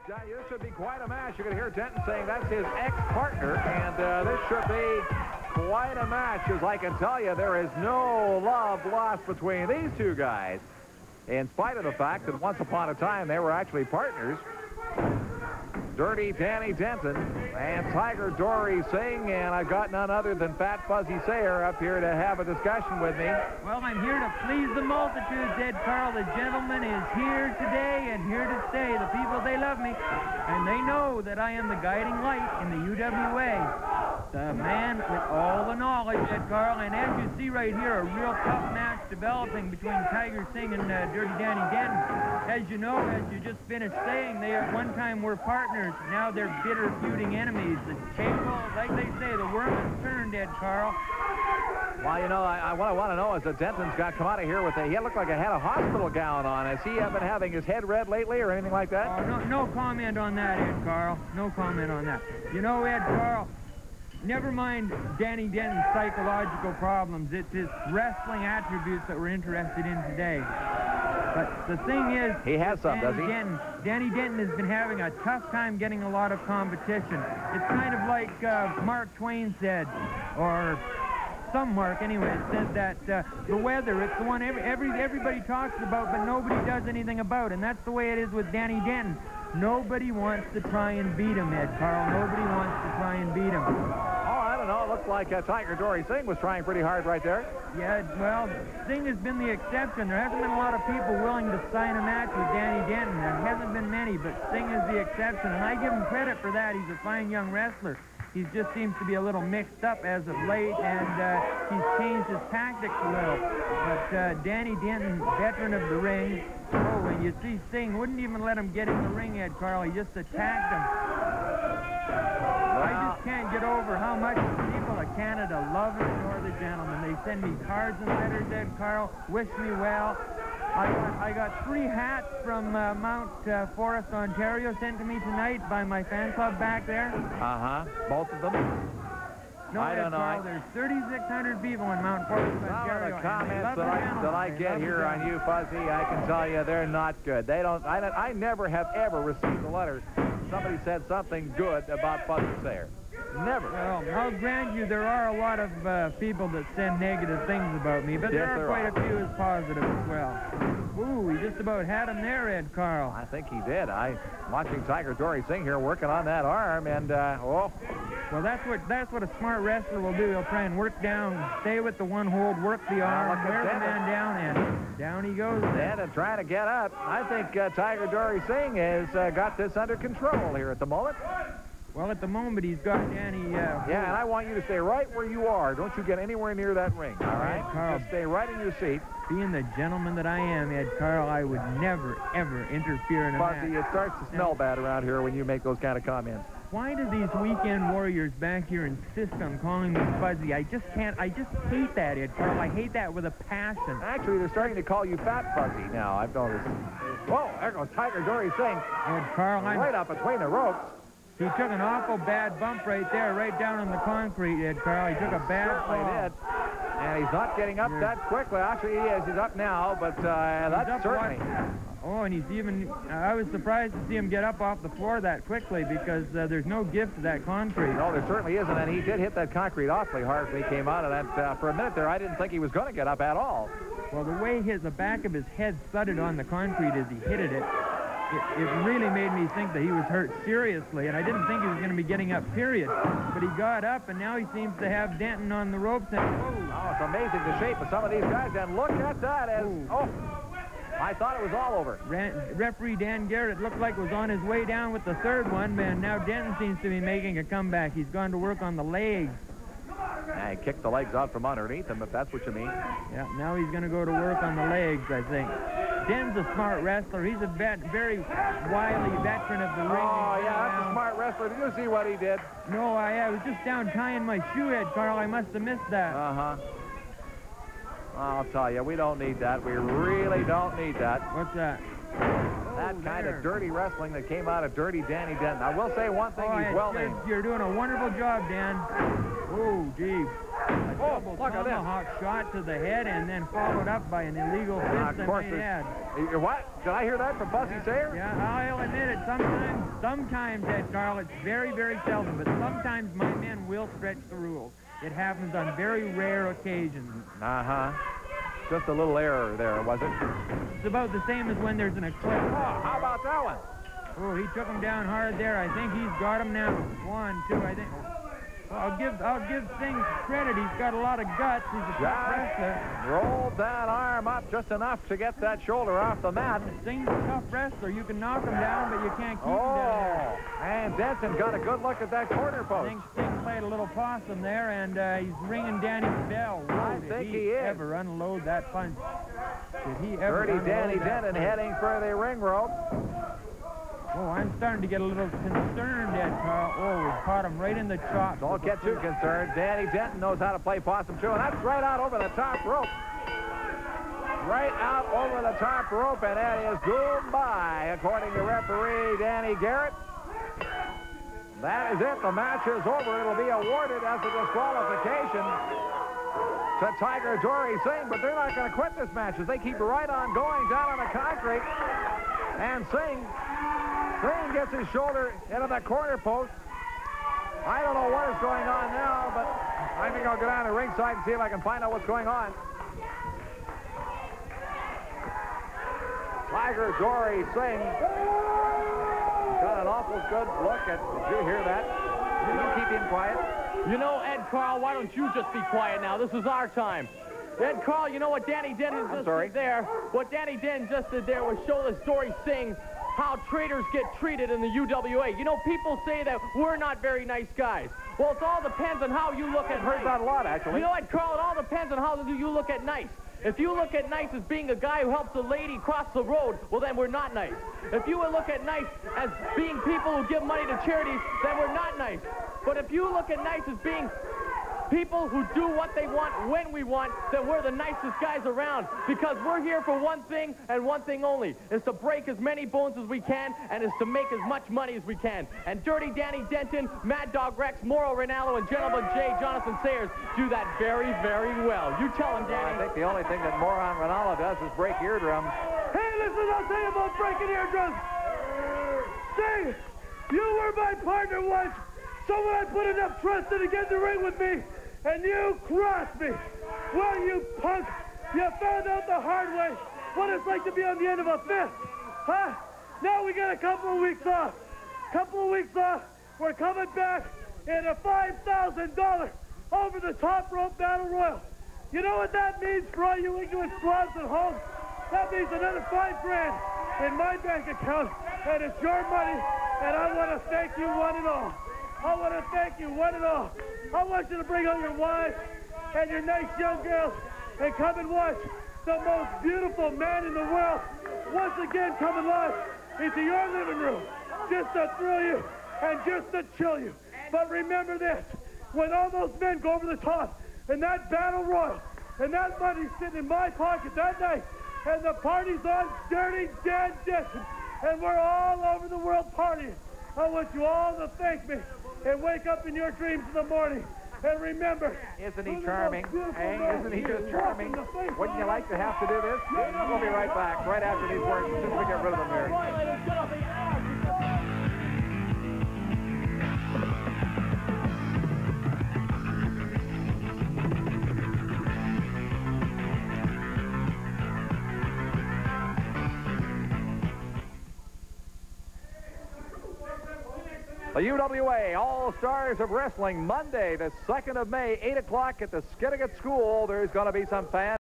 This should be quite a match. You're going to hear Denton saying that's his ex-partner, and this should be quite a match. As I can tell you, there is no love lost between these two guys, in spite of the fact that once upon a time they were actually partners. Dirty Danny Denton and Tiger Dori Singh, and I've got none other than Fat Fuzzy Sayer up here to have a discussion with me. Well, I'm here to please the multitudes, Ed Carl. The gentleman is here today and here to stay. The people, they love me, and they know that I am the guiding light in the UWA. The man with all the knowledge, Ed Carl, and as you see right here, a real tough match developing between Tiger Singh and Dirty Danny Denton. As you know, as you just finished saying, they at one time were partners. Now they're bitter, feuding enemies. The table, like they say, the worm has turned, Ed Carl. Well, you know, what I want to know is that Denton's got come out of here with he looked like he had a hospital gown on. Has he been having his head red lately or anything like that? Oh, no comment on that, Ed Carl. No comment on that. You know, Ed Carl, never mind Danny Denton's psychological problems. It's his wrestling attributes that we're interested in today. But the thing is, he has some, does he? Danny Denton has been having a tough time getting a lot of competition. It's kind of like Mark Twain said, or some Mark anyway, said that the weather, it's the one everybody talks about, but nobody does anything about. And that's the way it is with Danny Denton. Nobody wants to try and beat him, Ed Carl. Nobody wants to try and beat him. Oh, I don't know. It looks like Tiger Dori Singh was trying pretty hard right there. Yeah, well, Singh has been the exception. There hasn't been a lot of people willing to sign a match with Danny Denton. There hasn't been many, but Singh is the exception, and I give him credit for that. He's a fine young wrestler. He just seems to be a little mixed up as of late, and he's changed his tactics a little. But Danny Denton, veteran of the ring, oh, and you see Singh wouldn't even let him get in the ring, Ed Carl. He just attacked him. I just can't get over how much the people of Canada love and adore the gentleman. They send me cards and letters, Ed Carl, wish me well. I got 3 hats from Mount Forest, Ontario, sent to me tonight by my fan club back there. Uh-huh. Both of them? No, I don't know. Carl, there's 3,600 people in Mount Forest, Ontario. Some of the comments that I get here on you, Fuzzy, I can tell you they're not good. I never have ever received a letter. Somebody said something good about Fuzzy Sayer. Never. Well, I'll grant you there are a lot of people that send negative things about me, but yes, there are quite a few as positive as well. Ooh, he just about had him there, Ed Carl. I think he did. I'm watching Tiger Dori Singh here working on that arm, and, oh. Well, that's what a smart wrestler will do. He'll try and work down, stay with the one hold, work the arm, wear the man down, and down he goes. And trying to get up. I think Tiger Dori Singh has got this under control here at the moment. Well, at the moment, he's got Danny... yeah, and I want you to stay right where you are. Don't you get anywhere near that ring, all right? Carl, just stay right in your seat. Being the gentleman that I am, Ed Carl, I would never, ever interfere in a match. Fuzzy, it starts to smell bad around here when you make those kind of comments. Why do these weekend warriors back here insist on calling me Fuzzy? I just can't. I just hate that, Ed Carl. I hate that with a passion. Actually, they're starting to call you Fat Fuzzy now, I've noticed. Whoa, there goes Tiger Dori Singh. Ed Carl, right up between the ropes. He took an awful bad bump right there, right down on the concrete, Ed Carl. He took a bad fall. He did. And he's not getting up that quickly. Actually, he is. He's up now, but that's certainly... Oh, and he's even... I was surprised to see him get up off the floor that quickly because there's no gift to that concrete. No, there certainly isn't, and he did hit that concrete awfully hard when he came out of that. For a minute there, I didn't think he was going to get up at all. Well, the way the back of his head thudded on the concrete as he hit it, it really made me think that he was hurt seriously, and I didn't think he was going to be getting up, period. But he got up, and now he seems to have Denton on the ropes. And oh, it's amazing the shape of some of these guys, and look at that as... Oh, I thought it was all over. Referee Dan Garret looked like was on his way down with the third one, and now Denton seems to be making a comeback. He's gone to work on the legs. Yeah, he kicked the legs out from underneath him, if that's what you mean. Yeah, now he's going to go to work on the legs, I think. Denton's a smart wrestler. He's a very wily veteran of the ring. Oh, yeah, that's a smart wrestler. Did you see what he did? No, I was just down tying my shoe, Ed Carl. I must have missed that. Uh-huh. I'll tell you, we don't need that. We really don't need that. What's that? That kind of dirty wrestling that came out of Dirty Danny Denton. I will say one thing, he's well named. You're doing a wonderful job, Dan. Oh, gee. double tomahawk shot to the head and then followed up by an illegal fist of course. What? Did I hear that from Bussy Sayer? Yeah, I'll admit it. Sometimes, Ed Carl, it's very, very seldom, but sometimes my men will stretch the rules. It happens on very rare occasions. Uh-huh. Just a little error there, was it? It's about the same as when there's an eclipse. Oh, how about that one? Oh, he took him down hard there. I think he's got him now. 1, 2, I think. I'll give Singh credit. He's got a lot of guts. He's a tough wrestler. Rolled that arm up just enough to get that shoulder off the mat. Singh's a tough wrestler. You can knock him down, but you can't keep him down there. And Denton got a good look at that corner post. I think Singh played a little possum there, and he's ringing Danny's bell. Whoa, I think he is. Ever unload that punch? Did he ever Dirty Danny Denton heading for the ring rope. Oh, I'm starting to get a little concerned, Ed Carl. Oh, we caught him right in the chops. Don't get too concerned. Danny Denton knows how to play possum, too, and that's right out over the top rope. Right out over the top rope, and that is goodbye, according to referee Danny Garret. That is it. The match is over. It'll be awarded as a disqualification to Tiger Dori Singh, but they're not going to quit this match as they keep right on going down on the concrete. And Singh gets his shoulder into the corner post. I don't know what is going on now, but I think I'll go down to ringside and see if I can find out what's going on. Tiger Dori Singh got an awful good look at. Did you hear that? Did you keep him quiet? You know, Ed Carl, why don't you just be quiet now? This is our time. Ed Carl, you know what Danny Denton just did there? What Danny Denton just did there was show this Dori Singh how traitors get treated in the UWA. You know, people say that we're not very nice guys. Well, it all depends on how you look at I've heard that a lot, actually. You know what, Carl? It all depends on how you look at nice. If you look at nice as being a guy who helps a lady cross the road, well, then we're not nice. If you look at nice as being people who give money to charities, then we're not nice. But if you look at nice as being people who do what they want when we want, then we're the nicest guys around, because we're here for one thing and one thing only, is to break as many bones as we can and is to make as much money as we can. And Dirty Danny Denton, Mad Dog Rex, Mauro, Renaldo, and Gentleman J, Jonathan Sayers do that very, very well. You tell him, Danny. I think the only thing that Moron Renaldo does is break eardrums. Hey, listen, I'll tell you about breaking eardrums. Say, you were my partner once, so when I put enough trust in to get in the ring with me, and you crossed me. Well, you punk, you found out the hard way what it's like to be on the end of a fist. Huh? Now we got a couple of weeks off. We're coming back in a $5,000 over-the-top rope battle royal. You know what that means for all you English squads at home? That means another $5 grand in my bank account, and it's your money, and I want to thank you one and all. I want you to bring out your wives and your nice young girls and come and watch the most beautiful man in the world once again coming live into your living room, just to thrill you and just to chill you. But remember this, when all those men go over the top and that battle royal and that money's sitting in my pocket that night and the party's on Dirty Dan Denton and we're all over the world partying, I want you all to thank me and wake up in your dreams in the morning. And remember, isn't he charming? Hey, isn't he just charming? Wouldn't you like to have to do this? We'll be right back, right after these words, as soon as we get rid of them here. The UWA All-Stars of Wrestling, Monday, the 2nd of May, 8 o'clock at the Skidegate School. There's going to be some fans.